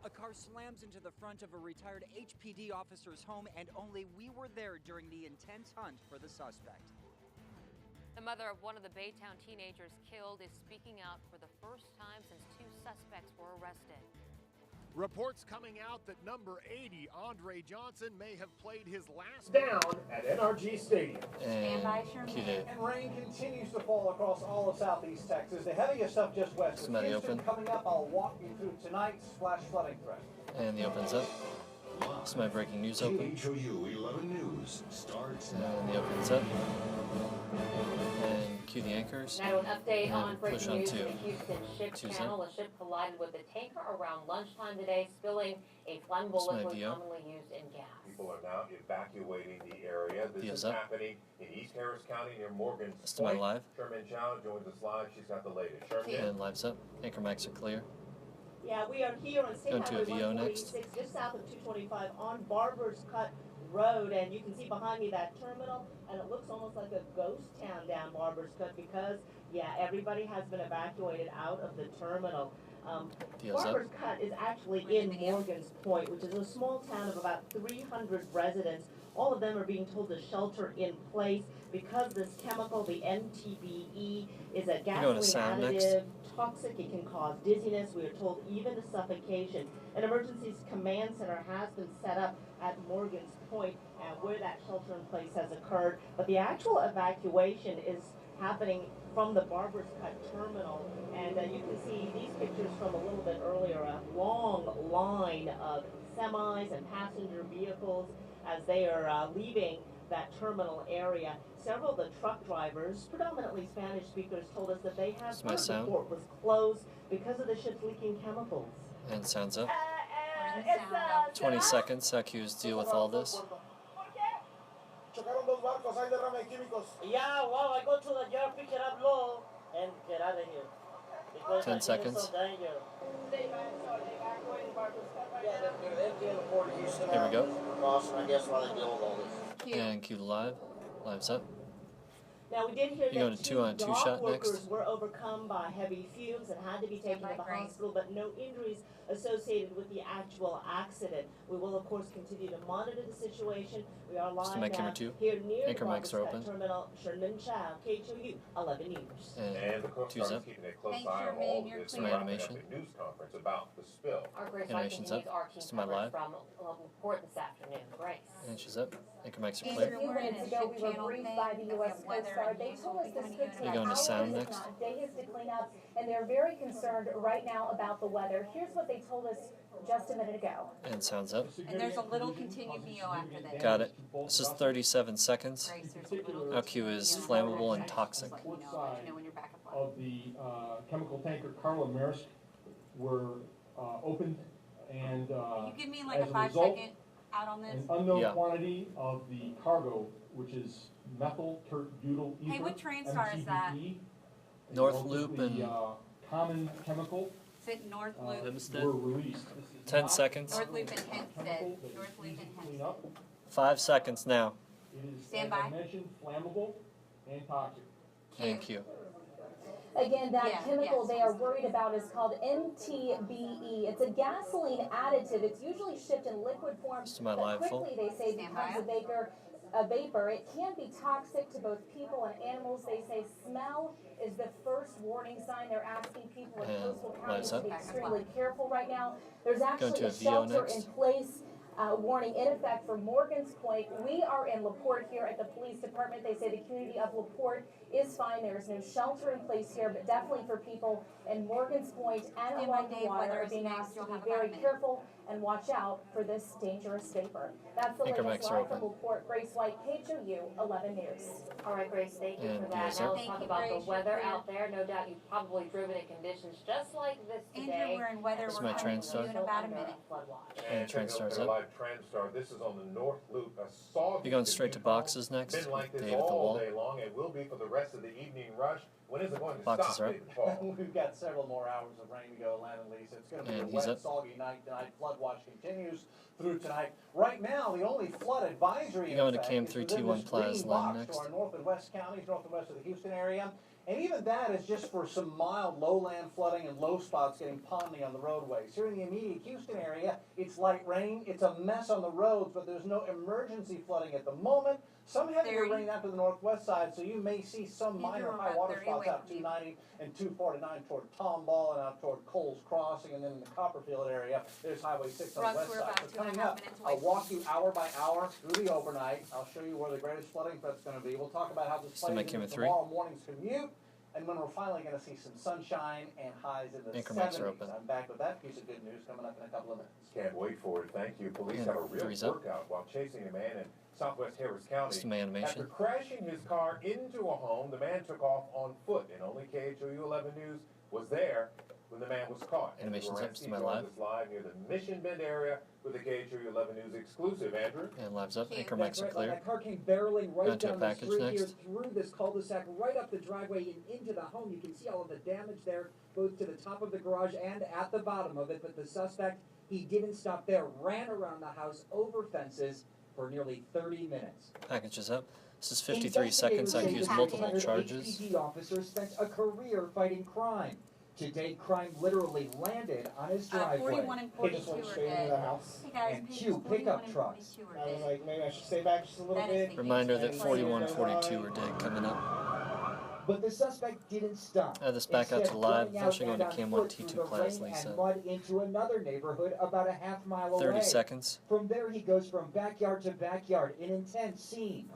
A car slams into the front of a retired HPD officer's home, and only we were there during the intense hunt for the suspect. The mother of one of the Baytown teenagers killed is speaking out for the first time since 2 suspects were arrested. Reports coming out that number 80, Andre Johnson, may have played his last down at NRG Stadium. And rain continues to fall across all of southeast Texas. The heaviest stuff just west of Houston. Coming up, I'll walk you through tonight's flash flooding threat. And the opens up. This is my breaking news open. KHOU 11 News starts now. And the opens up. And cue the anchors. Now an update on breaking news to in the Houston Ship Channel. A ship collided with a tanker around lunchtime today, spilling a flammable liquid commonly used in gas. People are now evacuating the area. This is happening in East Harris County near Morgan's This is my live. Sherman Chow joins us live. She's got the latest. Sherman. And live's up. Anchor mics are clear. Yeah, we are here on State Highway 146, just south of 225 on Barber's Cut Road, and you can see behind me that terminal, and it looks almost like a ghost town down Barber's Cut because, yeah, everybody has been evacuated out of the terminal. Barber's Cut is actually in Morgan's Point, which is a small town of about 300 residents. All of them are being told to shelter in place because this chemical, the MTBE, is a gasoline additive, toxic. It can cause dizziness. We are told even to suffocation. An emergencies command center has been set up at Morgan's Point where that shelter in place has occurred. But the actual evacuation is happening from the Barber's Cut terminal. And you can see these pictures from a little bit earlier, a long line of semis and passenger vehicles as they are leaving that terminal area. Several of the truck drivers, predominantly Spanish speakers, told us that they had heard the port was closed because of the ship's leaking chemicals. And sounds up. 20 seconds, accuse deal with all this. Yeah, well, I go to the yard, pick it up low, and get out of here. 10 seconds. Here we go. And cue the live. Live's up. Now, we did hear You're that going to 2 on 2 shot next. Were overcome by heavy fumes and had to be taken to the hospital, but no injuries associated with the actual accident. We will, of course, continue to monitor the situation. We are live now here near the Barber's Cut terminal, Sherman Chow, KHOU 11 News. And the Coast Guard is keeping a close eye on all of this. My animation. News conference about the spill. Our Grace Animation's up. This is my live. From report this afternoon. Grace. And she's up. Anchor mics are clear. A few minutes ago, we were briefed by the U.S. Coast Guard. They told us this could take hours, if not days, to clean up, and they're very concerned right now about the weather. Here's what they told us just a minute ago. And sounds up. And there's a little continued VO after that. Got it. This is 37 seconds. Our cue is flammable and toxic. Of the chemical tanker Carla Maersk were opened, and you give me like a 5-second out on this. An unknown quantity of the cargo, which is methyl tert-butyl ether. Hey, what train star is that? North Loop and common chemical. Is it North Loop? Were released. 10 seconds. North Loop and Hempstead. North Loop and Hempstead. 5 seconds now. It is, stand by. as I mentioned, flammable and toxic. Thank you. Again, that chemical they are worried about is called MTBE. It's a gasoline additive. It's usually shipped in liquid form, but quickly they say becomes a vapor. It can be toxic to both people and animals. They say smell is the first warning sign. They're asking people in coastal counties to be extremely careful right now. There's actually a shelter in place. Warning in effect for Morgan's Point. We are in LaPorte here at the police department. They say the community of LaPorte is fine. There is no shelter in place here, but definitely for people in Morgan's Point and along the water are being asked to be very careful and watch out for this dangerous vapor. That's the latest live from LaPorte. Grace White, KHOU 11 News. All right, Grace, thank you for that. Now let's talk about the weather out there. No doubt you've probably driven in conditions just like this today. Andrew, we're in weather. This is my TransStar. In about a minute. And TransStar's up. TransStar. This is on the North Loop. A soggy. You're going straight to boxes next. Been like this Dave at the all wall. day long. It will be for the rest of the evening rush. When is it going to Boxes stop? We've got several more hours of rain to go, Len and Lisa. It's going to be a wet, soggy night tonight. Flood watch continues through tonight. Right now, the only flood advisory You're going to Cam 321 Plaza Line next. To our north and west counties, north and west of the Houston area. And even that is just for some mild lowland flooding and low spots getting pondy on the roadways. Here in the immediate Houston area, it's light rain. It's a mess on the roads, but there's no emergency flooding at the moment. Some heavier rain out to the northwest side, so you may see some minor high water spots out 290 and 249 toward Tomball and out toward Coles Crossing, and then in the Copperfield area, there's Highway 6 on the west side. So coming up, I'll walk you hour by hour through the overnight. I'll show you where the greatest flooding threat's going to be. We'll talk about how this plays into tomorrow morning's commute, and when we're finally going to see some sunshine and highs in the 70s. I'm back with that piece of good news coming up in a couple of minutes. Can't wait for it. Thank you. Police had a real workout while chasing a man in Southwest Harris County. After crashing his car into a home, the man took off on foot, and only KHOU 11 News was there when the man was caught. Animation's up to my live. Live near the Mission Bend area with the KHOU 11 News exclusive. Andrew? And live's up. Anchor mics are clear. That car came barreling right down the street next. here through this cul-de-sac, right up the driveway and into the home. You can see all of the damage there, both to the top of the garage and at the bottom of it. But the suspect, he didn't stop there, ran around the house, over fences, for nearly 30 minutes. Package is up. This is 53 seconds. IQ's multiple charges. HPD officer spent a career fighting crime. Today, crime literally landed on his driveway. 41 and 42 are dead. Hey guys, and two pickup trucks. I was like, maybe I should stay back just a little bit. Reminder that 41 and 42 are dead coming up. But the suspect didn't stop. This back out to live. Pushing on to Cam 1 T2 class, Lisa. And mud into another neighborhood about a half mile away. 30 seconds. From there, he goes from backyard to backyard, an intense scene.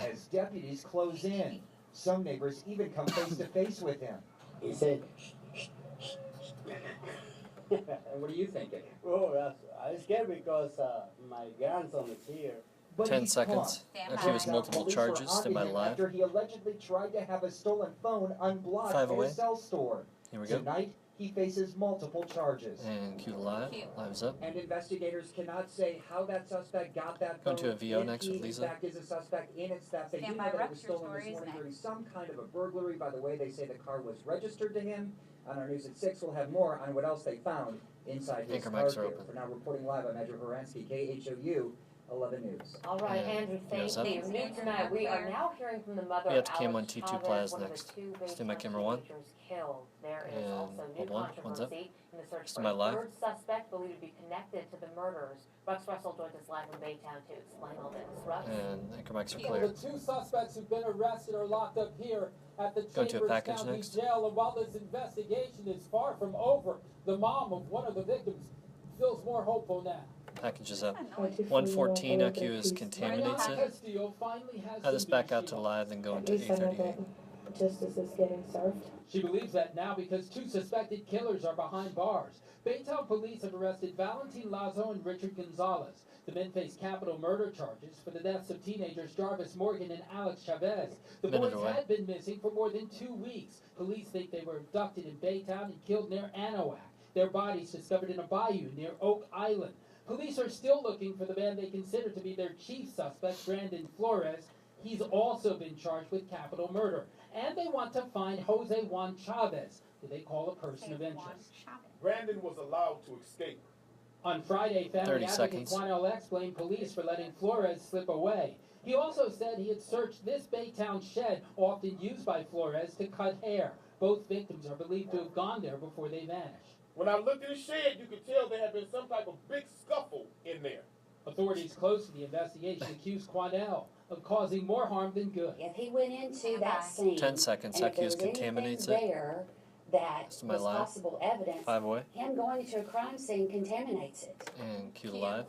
As deputies close in, some neighbors even come face to face with him. He said, and what are you thinking? Oh, I'm scared because my grandson is here. 10 seconds. IQ has multiple charges. Stand by live. After he allegedly tried to have a stolen phone unblocked at a cell store. Here we go. Tonight, he faces multiple charges. And Q live. Live's up. And investigators cannot say how that suspect got that phone. Going to a VO next with Lisa. In fact, is a suspect in its theft. They do know that it was stolen this morning during some kind of a burglary. By the way, they say the car was registered to him. On our news at 6, we'll have more on what else they found inside his car here. For now, reporting live, I'm Andrew Horansky, KHOU 11 News. All right, Andrew, thank you. New tonight, we are now hearing from the mother of Cam 1 T2 Plaza next. Stay my camera 1. Killed. There is also new controversy in the search for a third suspect believed to be connected to the murders. Rex Russell joins us live from Baytown to explain all this. Rex? And anchor mics are clear. The two suspects who've been arrested are locked up here at the Chambers County Jail. And while this investigation is far from over, the mom of one of the victims feels more hopeful now. Package is up. 114 IQ is contaminates it. Have this back out to live, then go into 838. Justice is getting served. She believes that now because two suspected killers are behind bars. Baytown police have arrested Valentin Lazo and Richard Gonzalez. The men face capital murder charges for the deaths of teenagers Jarvis Morgan and Alex Chavez. The boys had been missing for more than 2 weeks. Police think they were abducted in Baytown and killed near Anahuac. Their bodies discovered in a bayou near Oak Island. Police are still looking for the man they consider to be their chief suspect, Brandon Flores. He's also been charged with capital murder. And they want to find Jose Juan Chavez, who they call a person of interest. Brandon was allowed to escape. On Friday, family advocate Quanell X blamed police for letting Flores slip away. He also said he had searched this Baytown shed, often used by Flores, to cut hair. Both victims are believed to have gone there before they vanished. When I looked in the shed, you could tell there had been some type of big scuffle in there. Authorities close to the investigation accuse Quanell of causing more harm than good. If he went into that scene, 10 seconds. IQ contaminates it. There that was possible evidence. 5 away. Him going to a crime scene contaminates it. And Q live.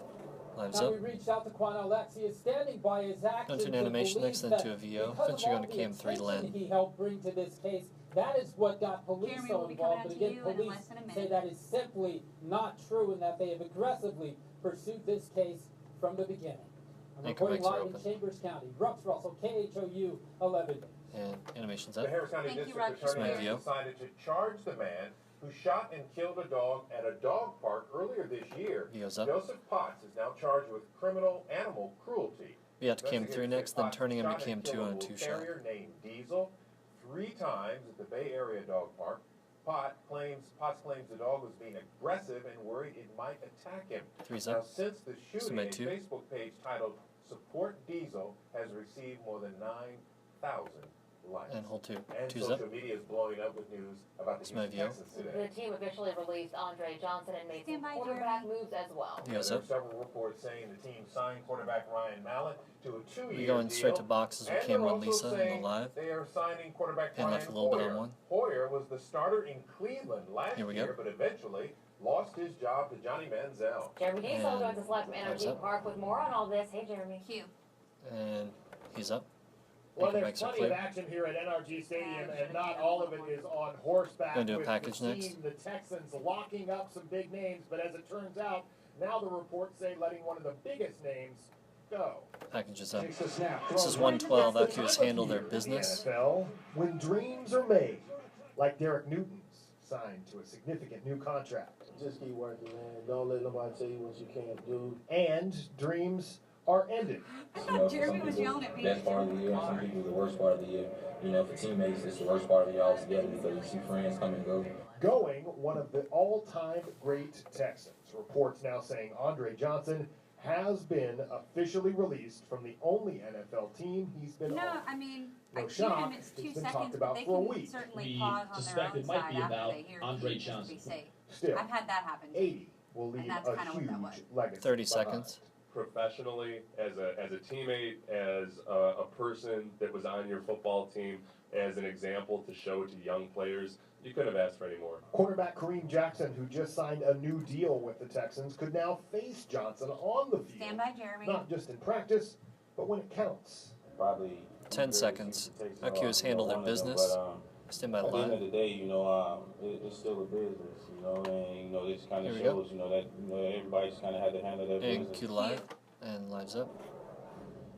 Live's now up. we reached out to Quanell X. He is standing by his actions. Going to an animation next, then to a VO. Finishing on to Cam 3 to land. He helped bring to this case. That is what got police so involved. But again, police say that is simply not true and that they have aggressively pursued this case from the beginning. I'm reporting live in Chambers County. Rex Russell, KHOU 11. And animation's up. The Harris County District Attorney has decided to charge the man who shot and killed a dog at a dog park earlier this year. Joseph Potts is now charged with criminal animal cruelty. We have to Cam 3 next, then turning him to Cam 2 on a 2-shot. Named Diesel 3 times at the Bay Area Dog Park. Potts claims the dog was being aggressive and worried it might attack him. 3's now, up. since the shooting, a Facebook page titled Support Diesel has received more than 9,000 lights. And hold 2. And 2's up. social media is blowing up with news about the It's my Houston view. Texans today. The team officially released Andre Johnson and made some quarterback moves as well. He goes There are up. several reports saying the team signed quarterback Ryan Mallett to a 2-year We're going straight to deal. boxes with And Cam they're and Lisa also in saying the live. They are signing quarterback And Brian left a little bit Hoyer. on one. Hoyer was the starter in Cleveland last Here we go. year, but eventually lost his job to Johnny Manziel. Jeremy Diesel And joins us live from time's NRG up. Park with more on all this. Hey, Jeremy. Q. And he's up. Well, Anchor there's mics are plenty of clear. action here at NRG Stadium, and not all of it is on horseback. Gonna do a with package the team, next. The Texans locking up some big names, but as it turns out, now the reports say letting one of the biggest names go. Package is up. Takes a snap. This is 112. Acus handle their business. NFL, when dreams are made, like Derek Newton's, signed to a significant new contract. Just keep working, man. Don't let nobody tell you what you can't do. And dreams are ended. I thought Jeremy was yelling at me. Best part of the year, and some people the worst part of the year. You know, for teammates, it's the worst part of the year altogether because you see friends come and go. Going one of the all-time great Texans. Reports now saying Andre Johnson has been officially released from the only NFL team he's been No, on. I mean, No I give shock, him it's 2 it's been seconds, talked but about they for a can week. certainly We pause on their suspect own it might side be after about they hear Andre just to Johnson. be safe. Still, I've had that happen. 80 will leave that's a kinda what that was. huge legacy 30 behind. seconds. Professionally, as a teammate, as a person that was on your football team, as an example to show to young players, you couldn't have asked for any more. Quarterback Kareem Jackson, who just signed a new deal with the Texans, could now face Johnson on the field. Stand by, Jeremy. Not just in practice, but when it counts. Probably 10 seconds. Acus handle their business. Stand by At the end of live. the day, you know, it's still a business, you know, and you know this kind of Here we go. shows, you know, that everybody just kind of had to handle their And business. Q live. And live's up.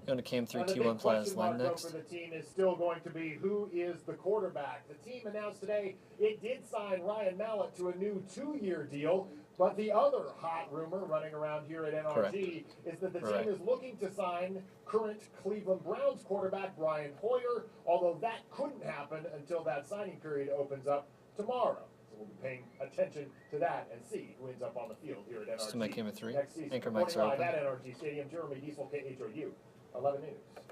Going to Cam 3 And the T1 big Plaza question line mark, though, next. for the team is still going to be who is the quarterback. The team announced today it did sign Ryan Mallett to a new 2-year deal, but the other hot rumor running around here at NRG is that the Correct. team is looking to sign current Cleveland Browns quarterback Brian Hoyer, although that couldn't happen until that signing period opens up tomorrow. So we'll be paying attention to that and see who ends up on the field here at NRG. Still make him a 3. Next season. Anchor mics are Reporting live open. at NRG Stadium, Jeremy Diesel, KHOU, 11 News.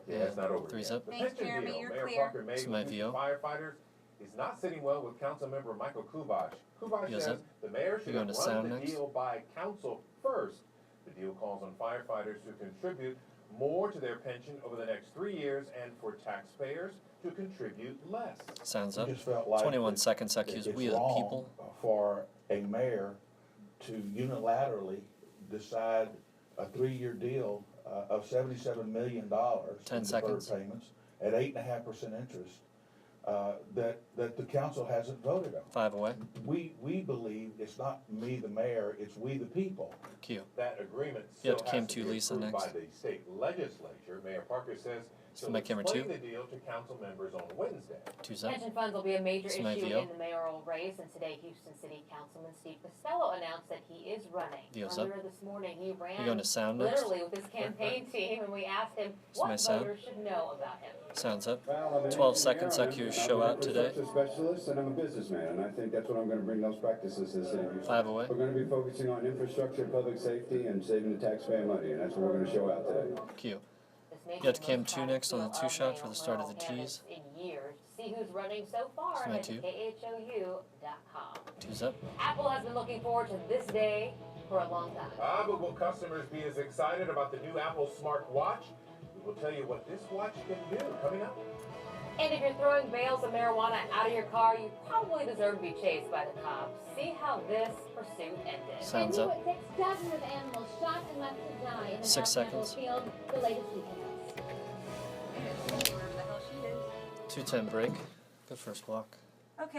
Yeah, it's not over 3's yet. up. The Thanks, pension Jeremy, deal you're Mayor clear. Parker made It's my with VO. firefighters is not sitting well with Councilmember Michael Kubash. Kubash Yes, says sir. the mayor should You going have to run sound the next? deal by council first. The deal calls on firefighters to contribute more to their pension over the next 3 years and for taxpayers to contribute less. Sounds up. Just felt like 21 that- seconds. that Acus it's we the wrong people. For a mayor to unilaterally decide a 3-year deal of $77 million 10 in deferred seconds. payments at 8.5% interest that the council hasn't voted on. 5 away. We believe it's not me, the mayor, it's we, the people. Q. That agreement You still have to Cam has to 2 be Lisa approved next. by the state legislature. Mayor Parker says Still she'll make camera explain 2. the deal to council members on Wednesday. 2's up. Pension funds will be a major It's my issue VO. in the mayoral race, and today Houston City Councilman Steve Costello announced that he is running. VO's up. Earlier this morning, he ran You going to sound next? literally with his campaign team, and we asked him It's my what sound. voters should know about him. Sounds up. Well, I'm an 12 engineer, seconds. I'm Acus an show out today. infrastructure specialist, and I'm a businessman, and I think that's what I'm going to bring those practices to the city of Houston. 5 away. We're going to be focusing on infrastructure, public safety, and saving the taxpayer money, and that's what we're going to show out today. Q. This may You be have to the Cam most 2 next on the crowded 2 shot for field the start of the mayoral candidates tees. in years. To see who's running so far, It's my head to 2. KHOU.com. 2's up. Apple has been looking forward to this day for a long time. But will customers be as excited about the new Apple Smart Watch? We will tell you what this watch can do coming up. And if you're throwing bales of marijuana out of your car, you probably deserve to be chased by the cops. See how this pursuit ended. Sounds up. It takes dozens of animals shot and left to die in the 6 seconds. Field, the latest weekend. Wherever the hell she is. 2:10 break. Good first walk. Okay.